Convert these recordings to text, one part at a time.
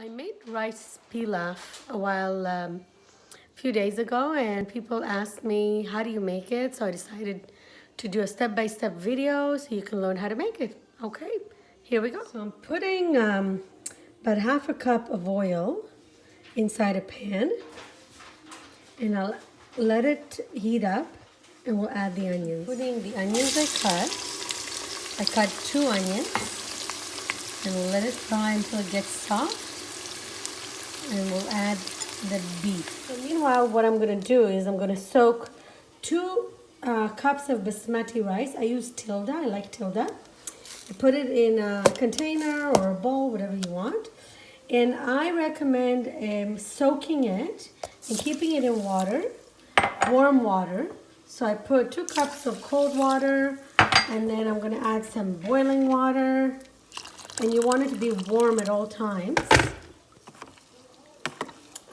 I made rice pilaf a few days ago, and people asked me, how do you make it? So I decided to do a step-by-step video so you can learn how to make it. Okay, here we go. So I'm putting about half a cup of oil inside a pan, and I'll let it heat up, and we'll add the onions. Putting the onions I cut 2 onions, and we'll let it fry until it gets soft. And we'll add the beef. So meanwhile, what I'm going to do is I'm going to soak 2 cups of basmati rice. I use tilda. I like tilda. I put it in a container or a bowl, whatever you want. And I recommend soaking it and keeping it in water, warm water. So I put 2 cups of cold water, and then I'm going to add some boiling water. And you want it to be warm at all times.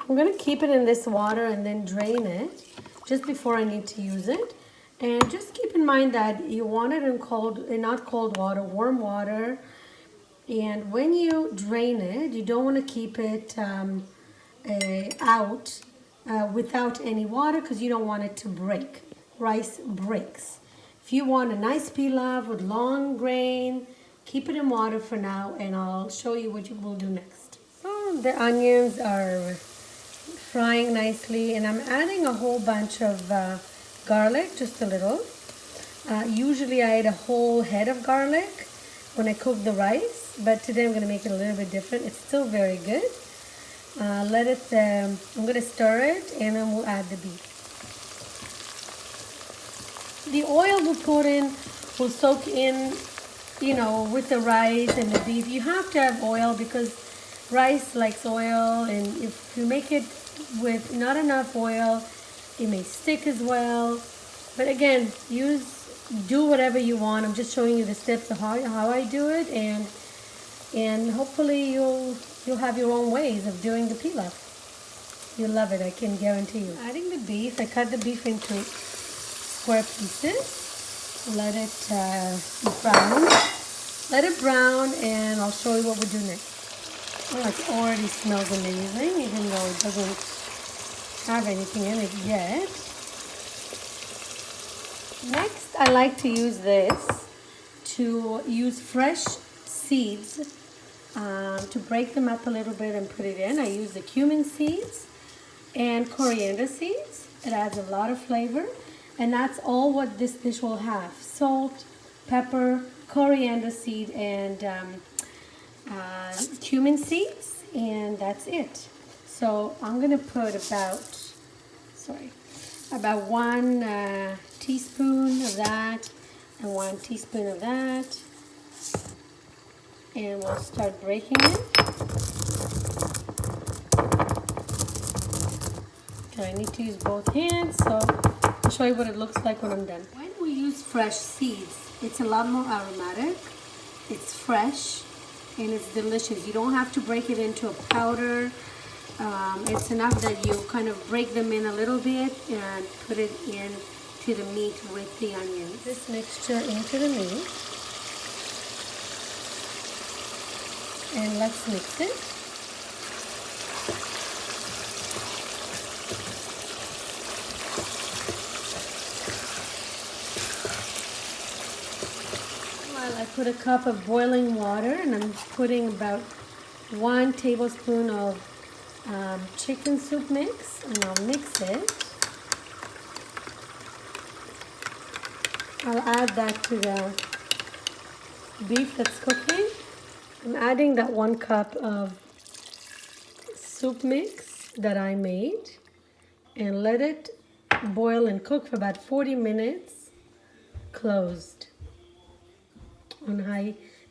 I'm going to keep it in this water and then drain it just before I need to use it. And just keep in mind that you want it in not cold water, warm water. And when you drain it, you don't want to keep it out without any water, because you don't want it to break. Rice breaks. If you want a nice pilaf with long grain, keep it in water for now, and I'll show you what you will do next. So the onions are frying nicely, and I'm adding a whole bunch of garlic, just a little. Usually I add a whole head of garlic when I cook the rice, but today I'm going to make it a little bit different. It's still very good. I'm going to stir it, and then we'll add the beef. The oil we'll put in will soak in, with the rice and the beef. You have to have oil because rice likes oil, and if you make it with not enough oil, it may stick as well. But again, do whatever you want. I'm just showing you the steps of how I do it, and hopefully you'll have your own ways of doing the pilaf. You'll love it, I can guarantee you. Adding the beef, I cut the beef into square pieces. Let it brown. Let it brown, and I'll show you what we do next. Oh, it already smells amazing, even though it doesn't have anything in it yet. Next, I like to use fresh seeds to break them up a little bit and put it in. I use the cumin seeds and coriander seeds. It adds a lot of flavor, and that's all what this dish will have. Salt, pepper, coriander seed, and cumin seeds, and that's it. So I'm going to put about 1 teaspoon of that and 1 teaspoon of that, and we'll start breaking it. Okay, I need to use both hands, so I'll show you what it looks like when I'm done. When we use fresh seeds, it's a lot more aromatic. It's fresh and it's delicious. You don't have to break it into a powder. It's enough that you kind of break them in a little bit and put it into the meat with the onions. This mixture into the meat, and let's mix it. Well, I put a cup of boiling water, and I'm putting about 1 tablespoon of chicken soup mix, and I'll mix it. I'll add that to the beef that's cooking. I'm adding that 1 cup of soup mix that I made, and let it boil and cook for about 40 minutes closed on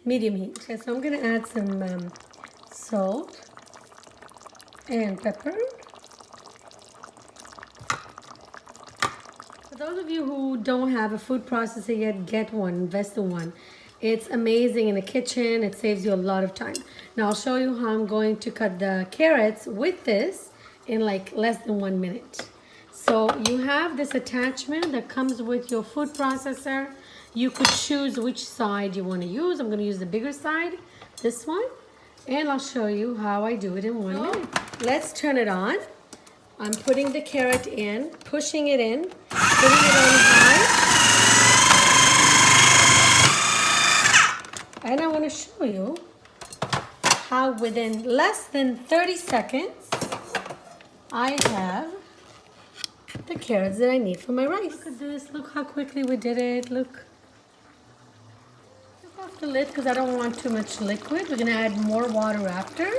medium heat. Okay, so I'm going to add some salt and pepper. For those of you who don't have a food processor yet, get one, invest in one. It's amazing in the kitchen. It saves you a lot of time. Now I'll show you how I'm going to cut the carrots with this in like less than 1 minute. So you have this attachment that comes with your food processor. You could choose which side you want to use. I'm going to use the bigger side, this one. And I'll show you how I do it in 1 minute. Let's turn it on. I'm putting the carrot in, pushing it in, putting it on high. And I want to show you how within less than 30 seconds, I have the carrots that I need for my rice. Look at this, look how quickly we did it, look. Took off the lid because I don't want too much liquid. We're gonna add more water after.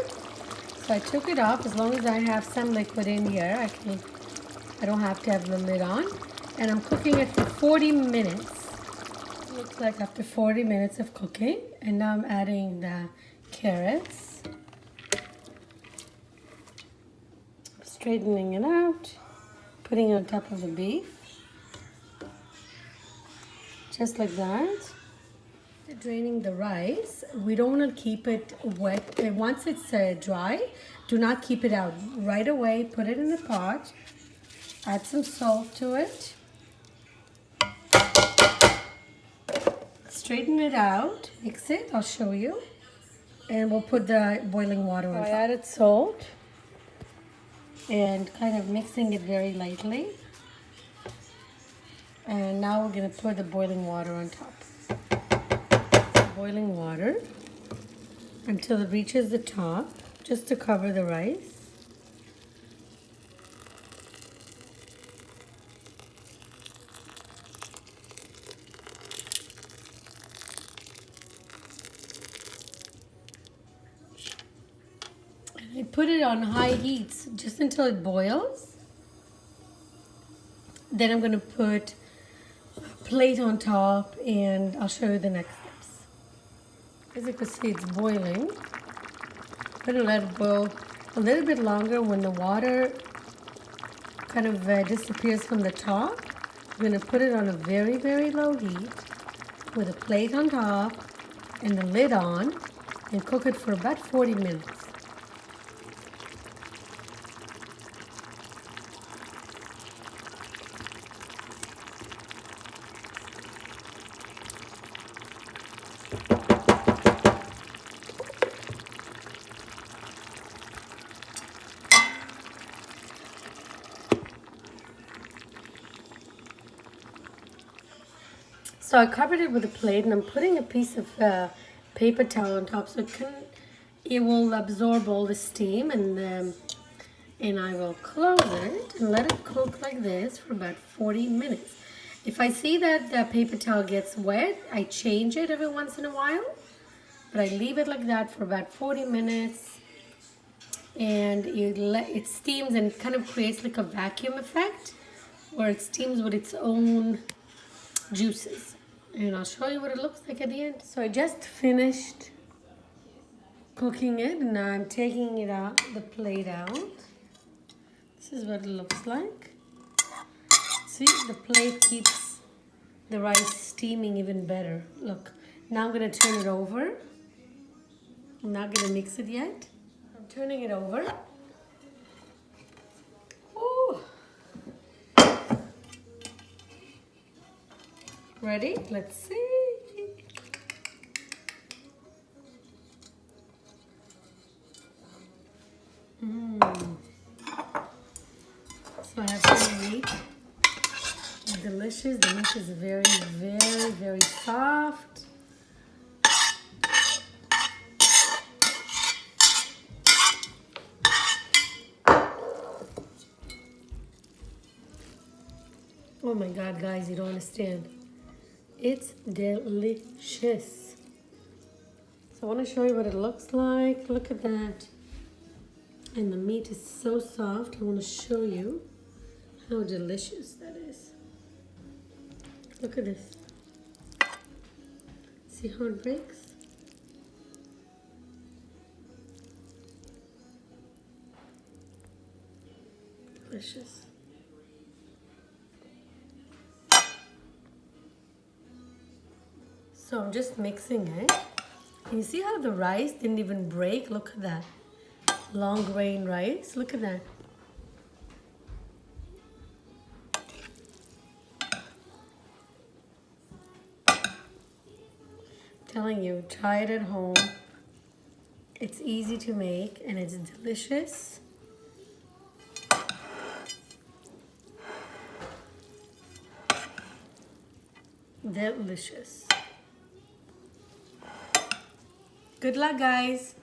So I took it off. As long as I have some liquid in here, I don't have to have the lid on. And I'm cooking it for 40 minutes. Looks like after 40 minutes of cooking. And now I'm adding the carrots. Straightening it out. Putting it on top of the beef. Just like that. Draining the rice. We don't want to keep it wet. Once it's dry, do not keep it out. Right away, put it in the pot. Add some salt to it. Straighten it out. Mix it. I'll show you. And we'll put the boiling water on top. I added salt. And kind of mixing it very lightly. And now we're going to put the boiling water on top. Boiling water until it reaches the top, just to cover the rice. And I put it on high heats just until it boils. Then I'm going to put a plate on top and I'll show you the next steps. As you can see, it's boiling. I'm going to let it boil a little bit longer. When the water kind of disappears from the top, I'm going to put it on a very, very low heat with a plate on top and the lid on and cook it for about 40 minutes. So I covered it with a plate and I'm putting a piece of paper towel on top so it will absorb all the steam, and I will close it and let it cook like this for about 40 minutes. If I see that the paper towel gets wet, I change it every once in a while, but I leave it like that for about 40 minutes and it steams and it kind of creates like a vacuum effect where it steams with its own juices. And I'll show you what it looks like at the end. So I just finished cooking it and now I'm taking it out, the plate out. This is what it looks like. See, the plate keeps the rice steaming even better. Look, now I'm gonna turn it over. I'm not gonna mix it yet. I'm turning it over. Ooh. Ready? Let's see. So I have some meat. It's delicious. The meat is very, very, very soft. Oh my God, guys, you don't understand. It's delicious. So I want to show you what it looks like. Look at that. And the meat is so soft. I want to show you how delicious that is. Look at this. See how it breaks? Delicious. So I'm just mixing it. Can you see how the rice didn't even break? Look at that. Long grain rice. Look at that. Telling you, try it at home. It's easy to make and it's delicious. Delicious. Good luck, guys.